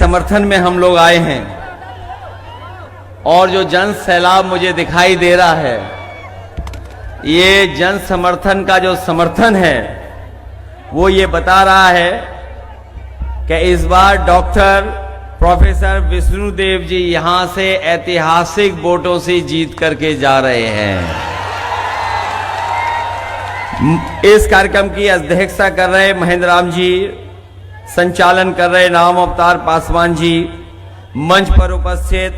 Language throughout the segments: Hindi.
समर्थन में हम लोग आए हैं और जो जन सैलाब मुझे दिखाई दे रहा है, ये जन समर्थन का जो समर्थन है वो ये बता रहा है कि इस बार डॉक्टर प्रोफेसर विष्णुदेव जी यहां से ऐतिहासिक वोटों से जीत करके जा रहे हैं। इस कार्यक्रम की अध्यक्षता कर रहे महेंद्र राम जी, संचालन कर रहे राम अवतार पासवान जी, मंच पर उपस्थित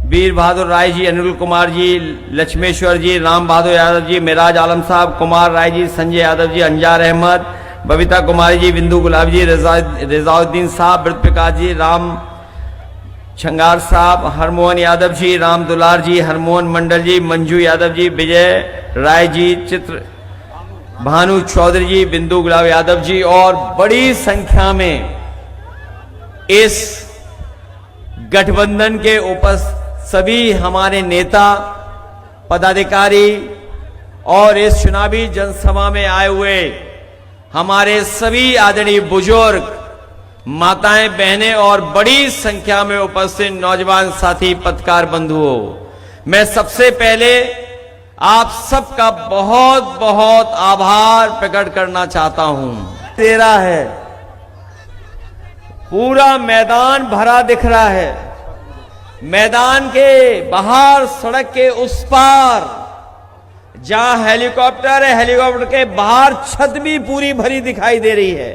वीर बहादुर राय जी, अनिल कुमार जी, लक्ष्मेश्वर जी, राम बहादुर यादव जी, मिराज आलम साहब, कुमार राय जी, संजय यादव जी, अंजार अहमद, बबीता कुमारी जी, बिंदु गुलाब जी, रिजाउद्दीन साहब, वृत प्रकाश जी, राम छंगार साहब, हरमोहन यादव जी, राम दुलार जी, हरमोहन मंडल जी, मंजू यादव जी, विजय राय जी, चित्र भानु चौधरी जी, बिंदु गुलाब यादव जी और बड़ी संख्या में इस गठबंधन के सभी हमारे नेता, पदाधिकारी और इस चुनावी जनसभा में आए हुए हमारे सभी आदरणीय बुजुर्ग, माताएं, बहनें और बड़ी संख्या में उपस्थित नौजवान साथी, पत्रकार बंधुओं, मैं सबसे पहले आप सबका बहुत बहुत आभार प्रकट करना चाहता हूं। तेरा है, पूरा मैदान भरा दिख रहा है। मैदान के बाहर, सड़क के उस पार जहां हेलीकॉप्टर है, हेलीकॉप्टर के बाहर छत भी पूरी भरी दिखाई दे रही है।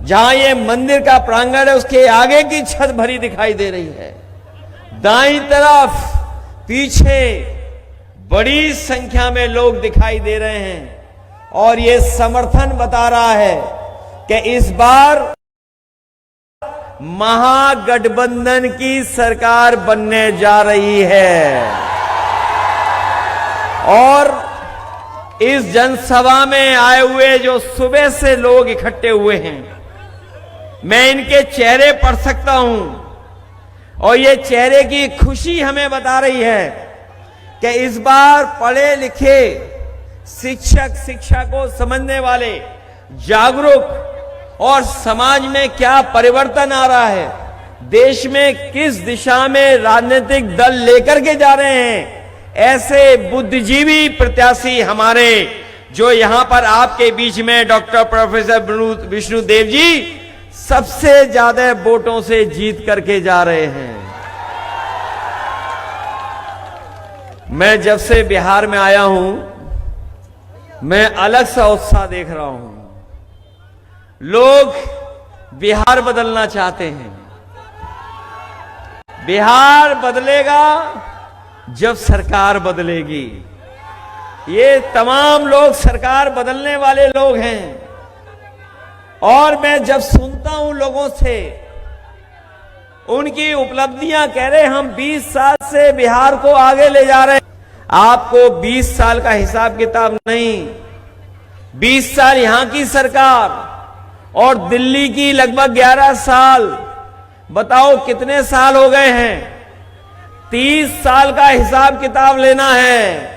जहां ये मंदिर का प्रांगण है उसके आगे की छत भरी दिखाई दे रही है। दाईं तरफ, पीछे बड़ी संख्या में लोग दिखाई दे रहे हैं और ये समर्थन बता रहा है कि इस बार महागठबंधन की सरकार बनने जा रही है। और इस जनसभा में आए हुए जो सुबह से लोग इकट्ठे हुए हैं, मैं इनके चेहरे पढ़ सकता हूं और ये चेहरे की खुशी हमें बता रही है कि इस बार पढ़े लिखे शिक्षक, शिक्षा को समझने वाले, जागरूक और समाज में क्या परिवर्तन आ रहा है, देश में किस दिशा में राजनीतिक दल लेकर के जा रहे हैं, ऐसे बुद्धिजीवी प्रत्याशी हमारे जो यहां पर आपके बीच में डॉक्टर प्रोफेसर विष्णुदेव जी सबसे ज्यादा वोटों से जीत करके जा रहे हैं। मैं जब से बिहार में आया हूं, मैं अलग सा उत्साह देख रहा हूं। लोग बिहार बदलना चाहते हैं। बिहार बदलेगा जब सरकार बदलेगी। ये तमाम लोग सरकार बदलने वाले लोग हैं। और मैं जब सुनता हूं लोगों से उनकी उपलब्धियां, कह रहे हम 20 साल से बिहार को आगे ले जा रहे हैं। आपको 20 साल का हिसाब किताब नहीं, 20 साल यहां की सरकार और दिल्ली की लगभग 11 साल, बताओ कितने साल हो गए हैं। 30 साल का हिसाब किताब लेना है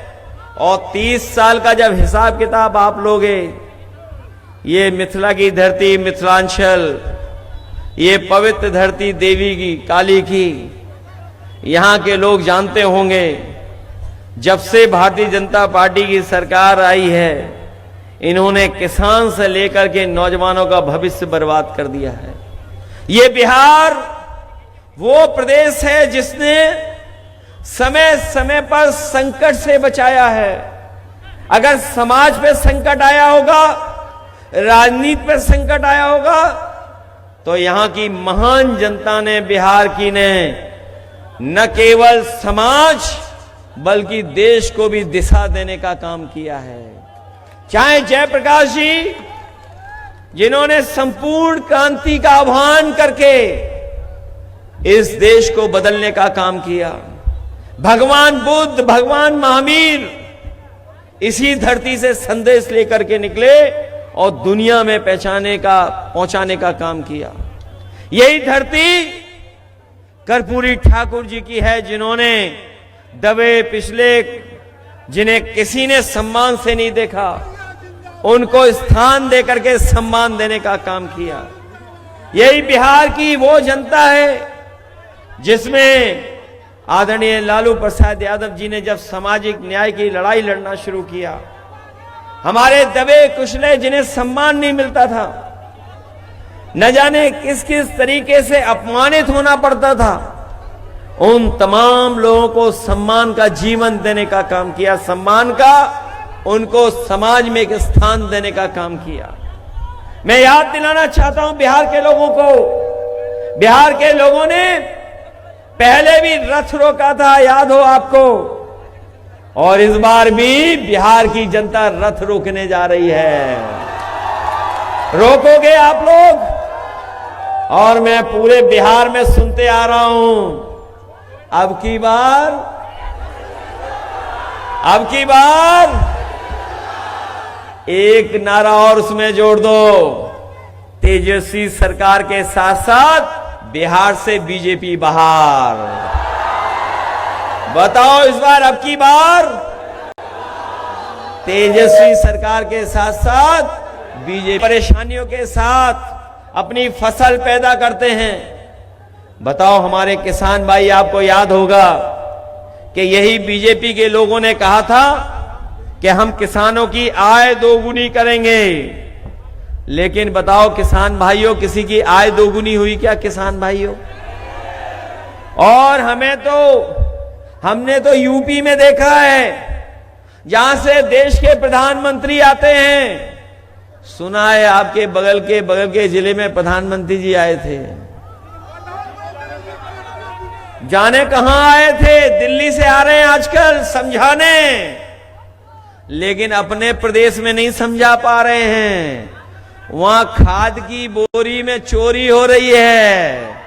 और 30 साल का जब हिसाब किताब आप लोगे, ये मिथिला की धरती, मिथिलांचल, ये पवित्र धरती देवी की, काली की, यहां के लोग जानते होंगे जब से भारतीय जनता पार्टी की सरकार आई है, इन्होंने किसान से लेकर के नौजवानों का भविष्य बर्बाद कर दिया है। ये बिहार वो प्रदेश है जिसने समय समय पर संकट से बचाया है। अगर समाज पे संकट आया होगा, राजनीति पे संकट आया होगा, तो यहां की महान जनता ने, बिहार की ने न केवल समाज बल्कि देश को भी दिशा देने का काम किया है। चाहे जयप्रकाश जी, जिन्होंने संपूर्ण क्रांति का आह्वान करके इस देश को बदलने का काम किया, भगवान बुद्ध, भगवान महावीर इसी धरती से संदेश लेकर के निकले और दुनिया में पहुंचाने का काम किया। यही धरती कर्पूरी ठाकुर जी की है, जिन्होंने दबे पिछले, जिन्हें किसी ने सम्मान से नहीं देखा, उनको स्थान देकर के सम्मान देने का काम किया। यही बिहार की वो जनता है जिसमें आदरणीय लालू प्रसाद यादव जी ने जब सामाजिक न्याय की लड़ाई लड़ना शुरू किया, हमारे दबे कुचले जिन्हें सम्मान नहीं मिलता था, न जाने किस किस तरीके से अपमानित होना पड़ता था, उन तमाम लोगों को सम्मान का जीवन देने का काम किया, सम्मान का उनको समाज में एक स्थान देने का काम किया। मैं याद दिलाना चाहता हूं बिहार के लोगों को, बिहार के लोगों ने पहले भी रथ रोका था, याद हो आपको, और इस बार भी बिहार की जनता रथ रोकने जा रही है। रोकोगे आप लोग? और मैं पूरे बिहार में सुनते आ रहा हूं, अब की बार एक नारा और उसमें जोड़ दो, तेजस्वी सरकार के साथ साथ बिहार से बीजेपी बाहर। बताओ इस बार अब की बार तेजस्वी सरकार के साथ साथ बीजेपी परेशानियों के साथ अपनी फसल पैदा करते हैं। बताओ हमारे किसान भाई, आपको याद होगा कि यही बीजेपी के लोगों ने कहा था कि हम किसानों की आय दोगुनी करेंगे, लेकिन बताओ किसान भाइयों, किसी की आय दोगुनी हुई क्या किसान भाइयों? और हमने तो यूपी में देखा है, जहां से देश के प्रधानमंत्री आते हैं। सुना है आपके बगल के जिले में प्रधानमंत्री जी आए थे, जाने कहां आए थे, दिल्ली से आ रहे हैं आजकल समझाने, लेकिन अपने प्रदेश में नहीं समझा पा रहे हैं। वहां खाद की बोरी में चोरी हो रही है,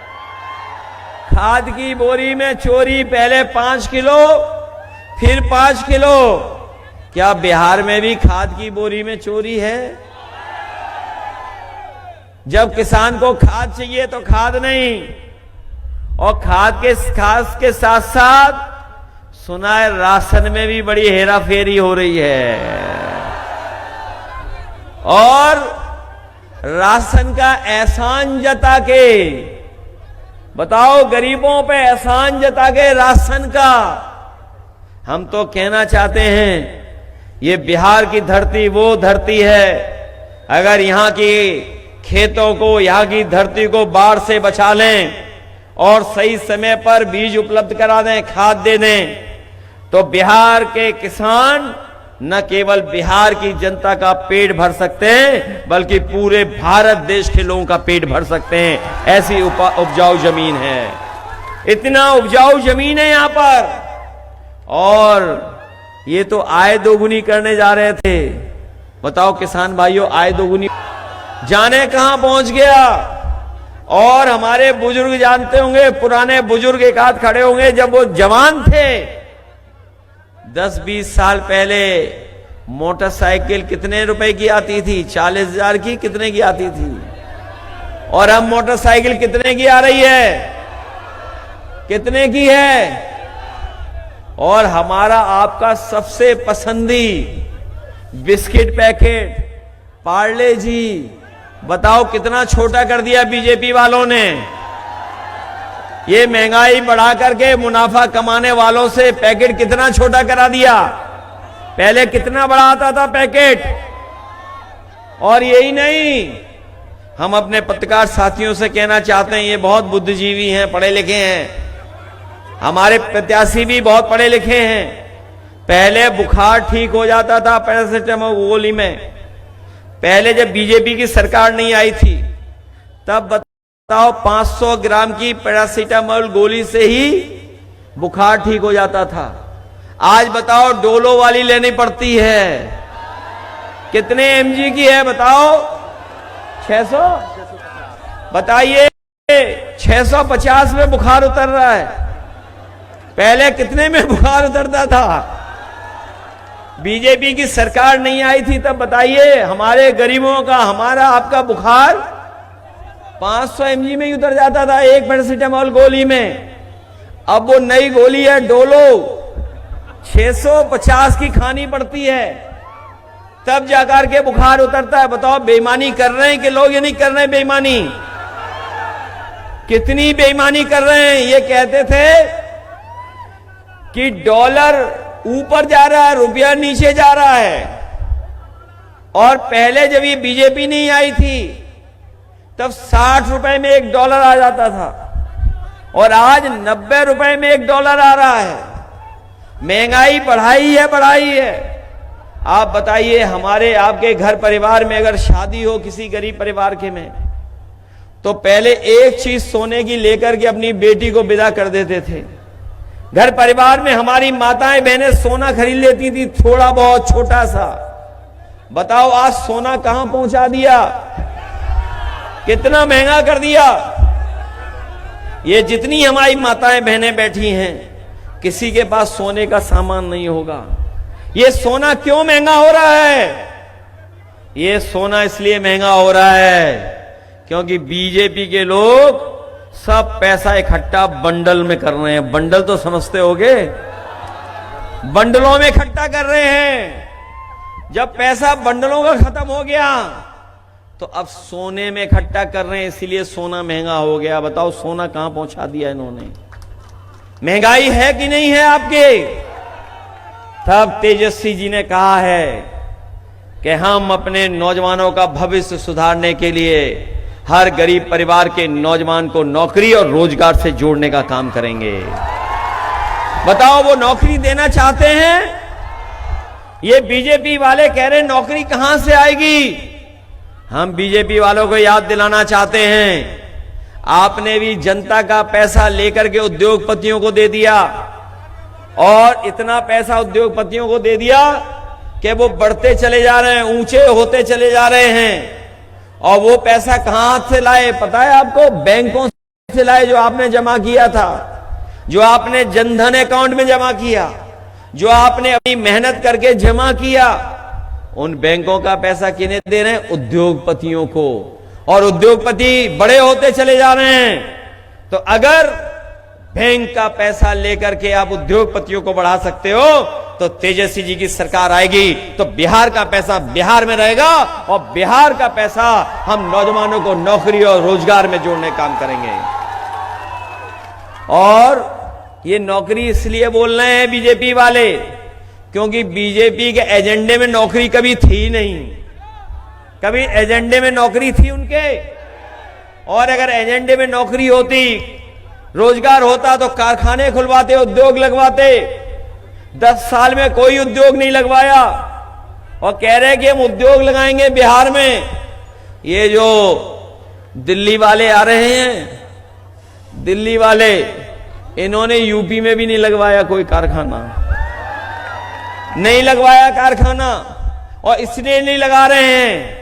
खाद की बोरी में चोरी, पहले 5 किलो फिर 5 किलो। क्या बिहार में भी खाद की बोरी में चोरी है? जब किसान को खाद चाहिए तो खाद नहीं, और खाद के साथ साथ सुना है राशन में भी बड़ी हेराफेरी हो रही है, और राशन का एहसान जता के, बताओ गरीबों पे एहसान जता के राशन का। हम तो कहना चाहते हैं ये बिहार की धरती वो धरती है, अगर यहां की खेतों को, यहां की धरती को बाढ़ से बचा लें और सही समय पर बीज उपलब्ध करा दें, खाद दे दें, तो बिहार के किसान न केवल बिहार की जनता का पेट भर सकते हैं, बल्कि पूरे भारत देश के लोगों का पेट भर सकते हैं। ऐसी उपजाऊ जमीन है, इतना उपजाऊ जमीन है यहां पर, और ये तो आय दोगुनी करने जा रहे थे। बताओ किसान भाइयों, आय दोगुनी जाने कहां पहुंच गया। और हमारे बुजुर्ग जानते होंगे, पुराने बुजुर्ग एक आध खड़े होंगे, जब वो जवान थे 10-20 साल पहले मोटरसाइकिल कितने रुपए की आती थी? 40,000 की, कितने की आती थी? और अब मोटरसाइकिल कितने की आ रही है? कितने की है? और हमारा आपका सबसे पसंदी बिस्किट पैकेट पार्ले जी, बताओ कितना छोटा कर दिया बीजेपी वालों ने। ये महंगाई बढ़ा करके मुनाफा कमाने वालों से पैकेट कितना छोटा करा दिया। पहले कितना बड़ा आता था पैकेट। और यही नहीं, हम अपने पत्रकार साथियों से कहना चाहते हैं, ये बहुत बुद्धिजीवी हैं, पढ़े लिखे हैं, हमारे प्रत्याशी भी बहुत पढ़े लिखे हैं। पहले बुखार ठीक हो जाता था पैरासिटामोल गोली में, पहले जब बीजेपी की सरकार नहीं आई थी तब बताओ 500 ग्राम की पैरासिटामोल गोली से ही बुखार ठीक हो जाता था। आज बताओ डोलो वाली लेनी पड़ती है, कितने एमजी की है बताओ? 600, बताइए 650 में बुखार उतर रहा है, पहले कितने में बुखार उतरता था? बीजेपी की सरकार नहीं आई थी तब बताइए हमारे गरीबों का, हमारा आपका बुखार 500 एमजी में ही उतर जाता था एक पैरासिटामोल गोली में। अब वो नई गोली है डोलो, 650 की खानी पड़ती है, तब जाकर के बुखार उतरता है। बताओ बेईमानी कर रहे हैं कि लोग ये नहीं कर रहे हैं बेईमानी? कितनी बेईमानी कर रहे हैं। ये कहते थे कि डॉलर ऊपर जा रहा है, रुपया नीचे जा रहा है। और पहले जब ये बीजेपी नहीं आई थी तब 60 रुपए में एक डॉलर आ जाता था और आज 90 रुपए में एक डॉलर आ रहा है। महंगाई बढ़ाई है। आप बताइए, हमारे आपके घर परिवार में अगर शादी हो किसी गरीब परिवार के में, तो पहले एक चीज सोने की लेकर के अपनी बेटी को विदा कर देते थे। घर परिवार में हमारी माताएं बहनें सोना खरीद लेती थी, थोड़ा बहुत छोटा सा। बताओ आज सोना कहां पहुंचा दिया, कितना महंगा कर दिया। ये जितनी हमारी माताएं बहनें बैठी हैं, किसी के पास सोने का सामान नहीं होगा। ये सोना क्यों महंगा हो रहा है? ये सोना इसलिए महंगा हो रहा है क्योंकि बीजेपी के लोग सब पैसा इकट्ठा बंडल में कर रहे हैं। बंडल तो समझते होगे, बंडलों में इकट्ठा कर रहे हैं। जब पैसा बंडलों का खत्म हो गया तो अब सोने में इकट्ठा कर रहे हैं, इसीलिए सोना महंगा हो गया। बताओ सोना कहां पहुंचा दिया इन्होंने? महंगाई है कि नहीं है आपके? तब तेजस्वी जी ने कहा है कि हम अपने नौजवानों का भविष्य सुधारने के लिए हर गरीब परिवार के नौजवान को नौकरी और रोजगार से जोड़ने का काम करेंगे। बताओ वो नौकरी देना चाहते हैं? ये बीजेपी वाले कह रहे नौकरी कहां से आएगी। हम बीजेपी वालों को याद दिलाना चाहते हैं, आपने भी जनता का पैसा लेकर के उद्योगपतियों को दे दिया और इतना पैसा उद्योगपतियों को दे दिया कि वो बढ़ते चले जा रहे हैं, ऊंचे होते चले जा रहे हैं। और वो पैसा कहां हाथ से लाए पता है आपको? बैंकों से लाए, जो आपने जमा किया था, जो आपने जनधन अकाउंट में जमा किया, जो आपने अपनी मेहनत करके जमा किया। उन बैंकों का पैसा किन्हें दे रहे हैं? उद्योगपतियों को। और उद्योगपति बड़े होते चले जा रहे हैं। तो अगर बैंक का पैसा लेकर के आप उद्योगपतियों को बढ़ा सकते हो तो तेजस्वी जी की सरकार आएगी तो बिहार का पैसा बिहार में रहेगा और बिहार का पैसा हम नौजवानों को नौकरी और रोजगार में जोड़ने का काम करेंगे। और ये नौकरी इसलिए बोल रहे हैं बीजेपी वाले क्योंकि बीजेपी के एजेंडे में नौकरी कभी थी नहीं। कभी एजेंडे में नौकरी थी उनके? और अगर एजेंडे में नौकरी होती, रोजगार होता तो कारखाने खुलवाते, उद्योग लगवाते। 10 साल में कोई उद्योग नहीं लगवाया और कह रहे कि हम उद्योग लगाएंगे बिहार में। ये जो दिल्ली वाले आ रहे हैं, दिल्ली वाले, इन्होंने यूपी में भी नहीं लगवाया कोई कारखाना, नहीं लगवाया कारखाना। और इसलिए नहीं लगा रहे हैं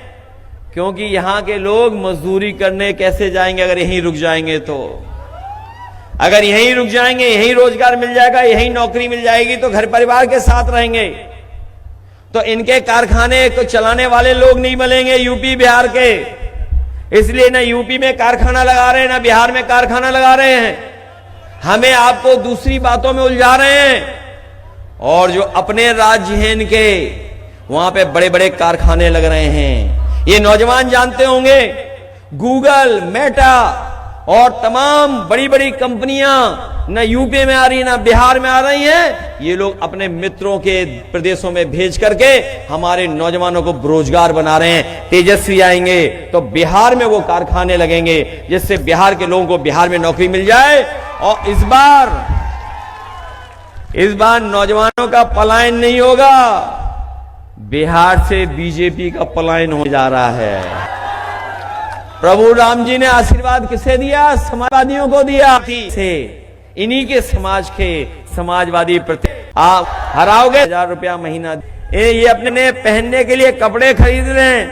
क्योंकि यहां के लोग मजदूरी करने कैसे जाएंगे अगर यहीं रुक जाएंगे तो? अगर यहीं रुक जाएंगे, यहीं रोजगार मिल जाएगा, यहीं नौकरी मिल जाएगी तो घर परिवार के साथ रहेंगे। तो इनके कारखाने को चलाने वाले लोग नहीं मिलेंगे यूपी बिहार के। इसलिए ना यूपी में कारखाना लगा रहे हैं, ना बिहार में कारखाना लगा रहे हैं। हमें आपको दूसरी बातों में उलझा रहे हैं। और जो अपने राज्य हैं इनके, वहां पे बड़े बड़े कारखाने लग रहे हैं। ये नौजवान जानते होंगे, गूगल, मेटा और तमाम बड़ी बड़ी कंपनियां न यूपी में आ रही ना बिहार में आ रही हैं। ये लोग अपने मित्रों के प्रदेशों में भेज करके हमारे नौजवानों को बेरोजगार बना रहे हैं। तेजस्वी आएंगे तो बिहार में वो कारखाने लगेंगे जिससे बिहार के लोगों को बिहार में नौकरी मिल जाए। और इस बार नौजवानों का पलायन नहीं होगा, बिहार से बीजेपी का पलायन हो जा रहा है। प्रभु राम जी ने आशीर्वाद किसे दिया? समाजवादियों को दिया। से इन्हीं के समाज के समाजवादी प्रति आप हराओगे। 1000 रुपया महीना ये अपने पहनने के लिए कपड़े खरीद लें,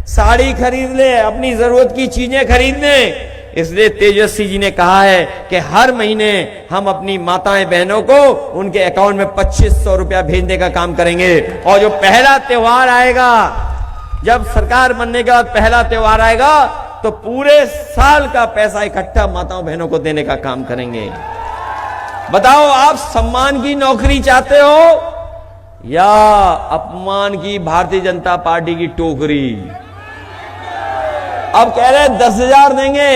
साड़ी खरीद ले, अपनी जरूरत की चीजें खरीद लें। इसलिए तेजस्वी जी ने कहा है कि हर महीने हम अपनी माताएं बहनों को उनके अकाउंट में 2500 रुपया भेजने का काम करेंगे। और जो पहला त्योहार आएगा, जब सरकार बनने के बाद पहला त्योहार आएगा तो पूरे साल का पैसा इकट्ठा माताओं बहनों को देने का काम करेंगे। बताओ, आप सम्मान की नौकरी चाहते हो या अपमान की भारतीय जनता पार्टी की टोकरी? अब कह रहे 10,000 देंगे,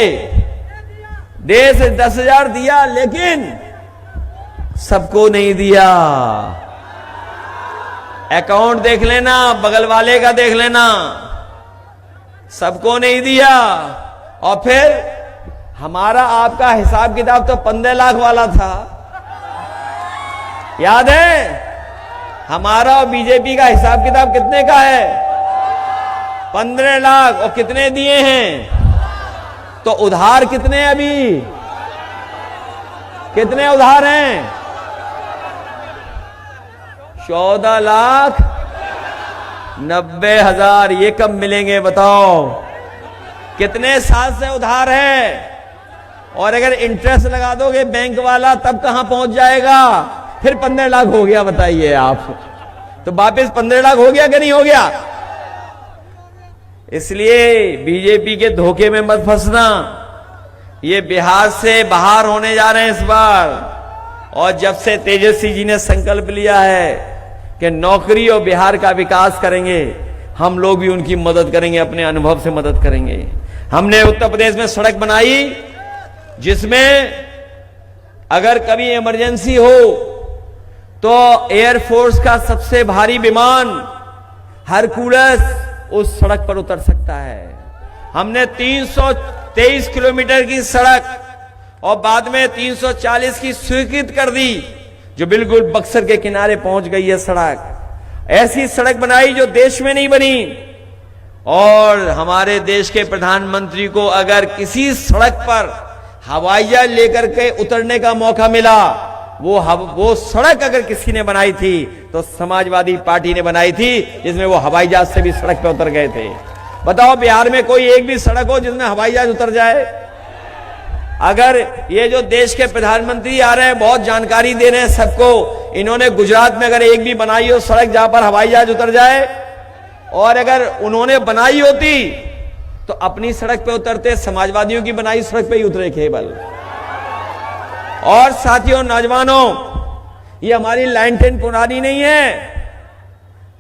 देश 10,000 दिया, लेकिन सबको नहीं दिया। अकाउंट देख लेना, बगल वाले का देख लेना, सबको नहीं दिया। और फिर हमारा आपका हिसाब किताब तो 15 लाख वाला था, याद है? हमारा और बीजेपी का हिसाब किताब कितने का है? 15 लाख। और कितने दिए हैं? तो उधार कितने अभी? कितने उधार हैं? 14,90,000। ये कब मिलेंगे बताओ? कितने साल से उधार है? और अगर इंटरेस्ट लगा दोगे बैंक वाला, तब कहां पहुंच जाएगा? फिर 15 लाख हो गया, बताइए आप। तो वापस 15 लाख हो गया कि नहीं हो गया? इसलिए बीजेपी के धोखे में मत फंसना। ये बिहार से बाहर होने जा रहे हैं इस बार। और जब से तेजस्वी जी ने संकल्प लिया है कि नौकरी और बिहार का विकास करेंगे, हम लोग भी उनकी मदद करेंगे, अपने अनुभव से मदद करेंगे। हमने उत्तर प्रदेश में सड़क बनाई जिसमें अगर कभी इमरजेंसी हो तो एयरफोर्स का सबसे भारी विमान हरकुलस उस सड़क पर उतर सकता है। हमने 323 किलोमीटर की सड़क और बाद में 340 की स्वीकृत कर दी, जो बिल्कुल बक्सर के किनारे पहुंच गई है सड़क। ऐसी सड़क बनाई जो देश में नहीं बनी। और हमारे देश के प्रधानमंत्री को अगर किसी सड़क पर हवाई जहाज लेकर के उतरने का मौका मिला, वो सड़क अगर किसी ने बनाई थी तो समाजवादी पार्टी ने बनाई थी, जिसमें वो हवाई जहाज से भी सड़क पे उतर गए थे। बताओ बिहार में कोई एक भी सड़क हो जिसमें हवाई जहाज उतर जाए? अगर ये जो देश के प्रधानमंत्री आ रहे हैं, बहुत जानकारी दे रहे हैं सबको, इन्होंने गुजरात में अगर एक भी बनाई हो सड़क जहां पर हवाई जहाज उतर जाए, और अगर उन्होंने बनाई होती तो अपनी सड़क पे उतरते, समाजवादियों की बनाई सड़क पे ही उतरे केवल। और साथियों, नौजवानों, ये हमारी लाइन 10 पुरानी नहीं है,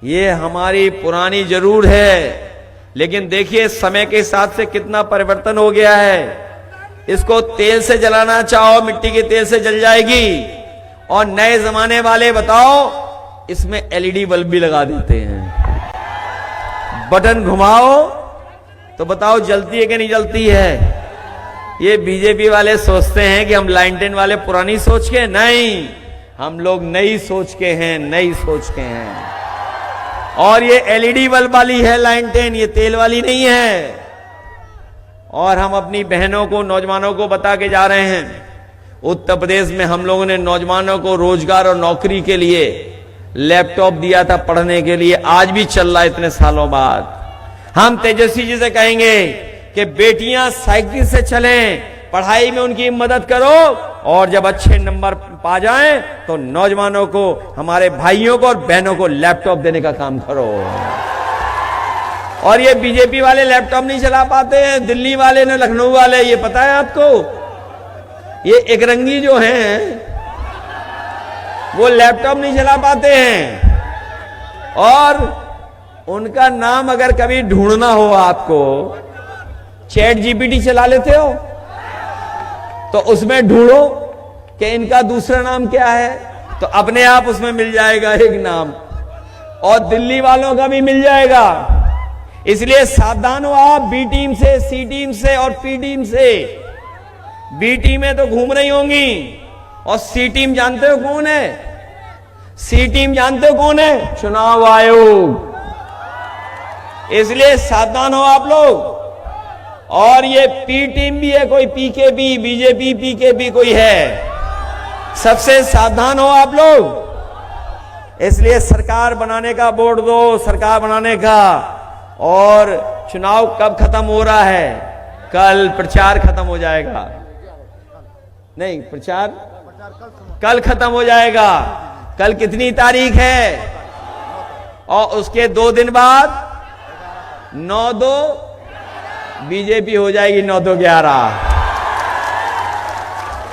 ये हमारी पुरानी जरूर है, लेकिन देखिए समय के साथ से कितना परिवर्तन हो गया है। इसको तेल से जलाना चाहो, मिट्टी के तेल से जल जाएगी। और नए जमाने वाले बताओ, इसमें एलईडी बल्ब भी लगा देते हैं। बटन घुमाओ तो बताओ जलती है कि नहीं जलती है। ये बीजेपी वाले सोचते हैं कि हम लाइन 10 वाले पुरानी सोच के, नहीं, हम लोग नई सोच के हैं, नई सोच के हैं। और ये एलईडी बल्ब वाली है लाइन 10, ये तेल वाली नहीं है। और हम अपनी बहनों को, नौजवानों को बता के जा रहे हैं, उत्तर प्रदेश में हम लोगों ने नौजवानों को रोजगार और नौकरी के लिए लैपटॉप दिया था पढ़ने के लिए, आज भी चल रहा है इतने सालों बाद। हम तेजस्वी जी से कहेंगे कि बेटियां साइकिल से चलें, पढ़ाई में उनकी मदद करो, और जब अच्छे नंबर पा जाएं तो नौजवानों को, हमारे भाइयों को और बहनों को लैपटॉप देने का काम करो। और ये बीजेपी वाले लैपटॉप नहीं चला पाते हैं, दिल्ली वाले ने, लखनऊ वाले, ये पता है आपको? ये एकरंगी जो हैं वो लैपटॉप नहीं चला पाते हैं। और उनका नाम अगर कभी ढूंढना हो आपको, चैट जीपीटी चला लेते हो तो उसमें ढूंढो कि इनका दूसरा नाम क्या है, तो अपने आप उसमें मिल जाएगा एक नाम, और दिल्ली वालों का भी मिल जाएगा। इसलिए सावधान हो आप बी टीम से, सी टीम से और पी टीम से। बी टीम में तो घूम रही होंगी, और सी टीम जानते हो कौन है? सी टीम जानते हो कौन है? चुनाव आयोग। इसलिए सावधान हो आप लोग। और ये पी टीम भी है, कोई पीकेबी, बीजेपी पीकेबी कोई है, सबसे सावधान हो आप लोग। इसलिए सरकार बनाने का वोट दो, सरकार बनाने का। और चुनाव कब खत्म हो रहा है? कल प्रचार खत्म हो जाएगा। नहीं, प्रचार कल खत्म हो जाएगा। कल कितनी तारीख है? और उसके 2 दिन बाद 9-2 बीजेपी हो जाएगी, 9-2-11।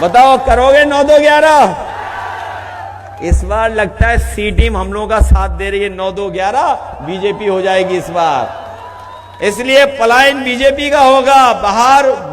बताओ करोगे 9-2-11? इस बार लगता है सी टीम हम लोगों का साथ दे रही है, 9-2-11 बीजेपी हो जाएगी इस बार। इसलिए पलायन बीजेपी का होगा,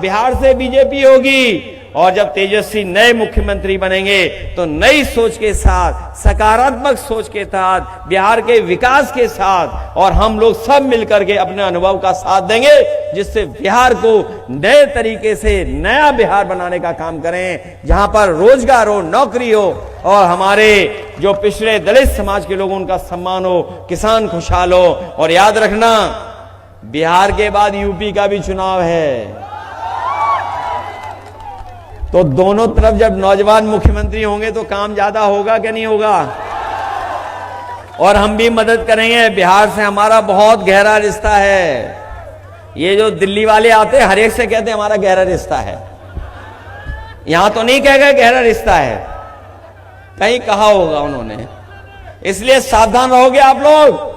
बिहार से बीजेपी होगी, और जब तेजस्वी नए मुख्यमंत्री बनेंगे तो नई सोच के साथ, सकारात्मक सोच के साथ, बिहार के विकास के साथ, और हम लोग सब मिलकर के अपने अनुभव का साथ देंगे, जिससे बिहार को नए तरीके से नया बिहार बनाने का काम करें, जहां पर रोजगार हो, नौकरी हो, और हमारे जो पिछड़े दलित समाज के लोग उनका सम्मान हो, किसान खुशहाल हो। और याद रखना, बिहार के बाद यूपी का भी चुनाव है, तो दोनों तरफ जब नौजवान मुख्यमंत्री होंगे तो काम ज्यादा होगा कि नहीं होगा? और हम भी मदद करेंगे। बिहार से हमारा बहुत गहरा रिश्ता है। ये जो दिल्ली वाले आते हैं, हर एक से कहते हैं हमारा गहरा रिश्ता है। यहां तो नहीं कह गए गहरा रिश्ता है, कहीं कहा होगा उन्होंने। इसलिए सावधान रहोगे आप लोग।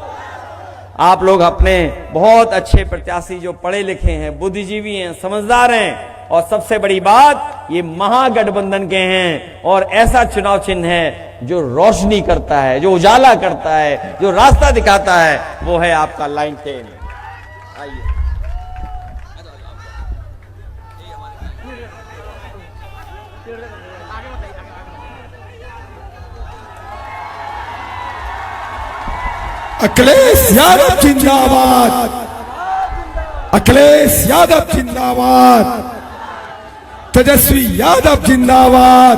आप लोग अपने बहुत अच्छे प्रत्याशी जो पढ़े लिखे हैं, बुद्धिजीवी हैं, समझदार हैं, और सबसे बड़ी बात, ये महागठबंधन के हैं, और ऐसा चुनाव चिन्ह है जो रोशनी करता है, जो उजाला करता है, जो रास्ता दिखाता है, वो है आपका लाइन 10। आइए। अखिलेश यादव जिंदाबाद, अखिलेश यादव जिंदाबाद, तेजस्वी यादव जिंदाबाद,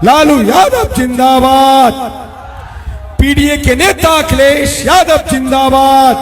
लालू यादव जिंदाबाद, पीडीए के नेता अखिलेश यादव जिंदाबाद।